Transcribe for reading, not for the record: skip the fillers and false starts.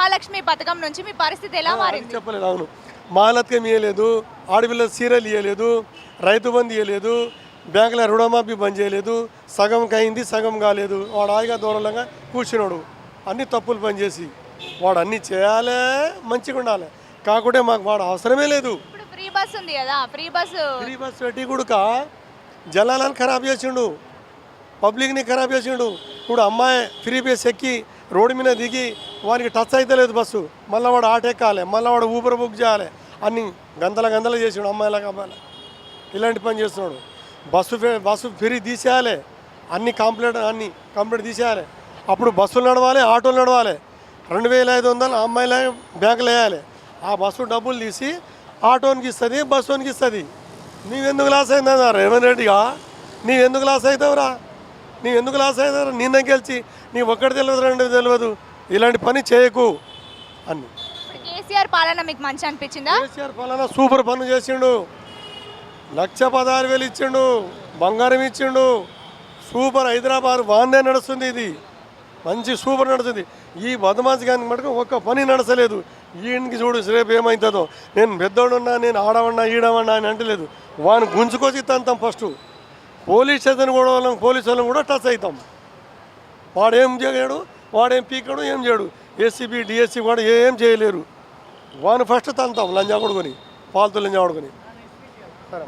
మహాలక్ష్మి పథకం నుంచి మీ పరిస్థితి ఎలా మారింది? చెప్పలేదు. అవును, మహాలత్కం ఇవ్వలేదు, ఆడపిల్లల సీరియల్ ఇవ్వలేదు, రైతు బంధు ఇవ్వలేదు, బ్యాంకుల రుణమాఫీ బంద్ చేయలేదు, సగం అయింది సగం కాలేదు. వాడు హాయిగా దూరంగా కూర్చున్నాడు అన్ని తప్పులు పనిచేసి. వాడు అన్నీ చేయాలి, మంచిగా ఉండాలి. కాకుంటే మాకు వాడు అవసరమే లేదు. ఇప్పుడు ఫ్రీ బస్ ఉంది కదా, ఫ్రీ బస్ పెట్టి కూడా జనాలను ఖరాబ్ చేసిండు, పబ్లిక్ని ఖరాబ్ చేసిండు. ఇప్పుడు అమ్మాయి ఫ్రీ బస్ ఎక్కి రోడ్డు మీద దిగి వానికి టచ్ అయితే లేదు బస్సు, మళ్ళీ వాడు ఆటో ఎక్కాలి, మళ్ళీ వాడు ఊబర్ బుక్ చేయాలి, అన్ని గందలు చేసిండు అమ్మాయిలకు. అమ్మాయిలు ఇలాంటి పని చేస్తున్నాడు. బస్సు ఫ్రీ తీసేయాలి, అన్ని కంప్లీట్ తీసేయాలి. అప్పుడు బస్సులు నడవాలి, ఆటోలు నడవాలి. 2500 అమ్మాయిల బ్యాంకులు వేయాలి. ఆ బస్సు డబ్బులు తీసి ఆటోనికి ఇస్తుంది, బస్సునికి ఇస్తుంది. నీవెందుకు లాస్ అయిందా రేవంత్ రెడ్డిగా? నీవెందుకు లాస్ అవుతావురా? నీవెందుకు లాస్ అవుతావు? నిన్న గెలిచి నీ ఒక్కటి తెలియదు, రెండు తెలియదు. ఇలాంటి పని చేయకు అన్ని. కేసీఆర్ పాలన మీకు మంచి అనిపించిందా? కేసీఆర్ పాలన సూపర్ పనులు చేసిండు. 1,16,000 ఇచ్చిండు, బంగారం ఇచ్చిండు. సూపర్. హైదరాబాద్ వాందే నడుస్తుంది. ఇది మంచి సూపర్ నడుస్తుంది. ఈ బదమాసి కానీ మటుకు ఒక్క పని నడచలేదు. ఈయనకి చూడు రేపు ఏమవుతుందో. నేను పెద్దోడున్నా, నేను ఆడవన్నా ఈడవన్నా అని అంటలేదు. వాడిని గుంజుకొచ్చి తంతాం ఫస్ట్. పోలీస్ స్టేషన్ కూడా పోలీసు వాళ్ళని కూడా టచ్ అవుతాం. వాడేం చేయడు, వాడేం పీకడు, ఏం చేయడు. ఏసీబీ డిఎస్సీ కూడా ఏం చేయలేరు. వాడిని ఫస్ట్ తంతాం లంజా కొడుకొని, పాలతూ లంజా కొడుకొని. సరే.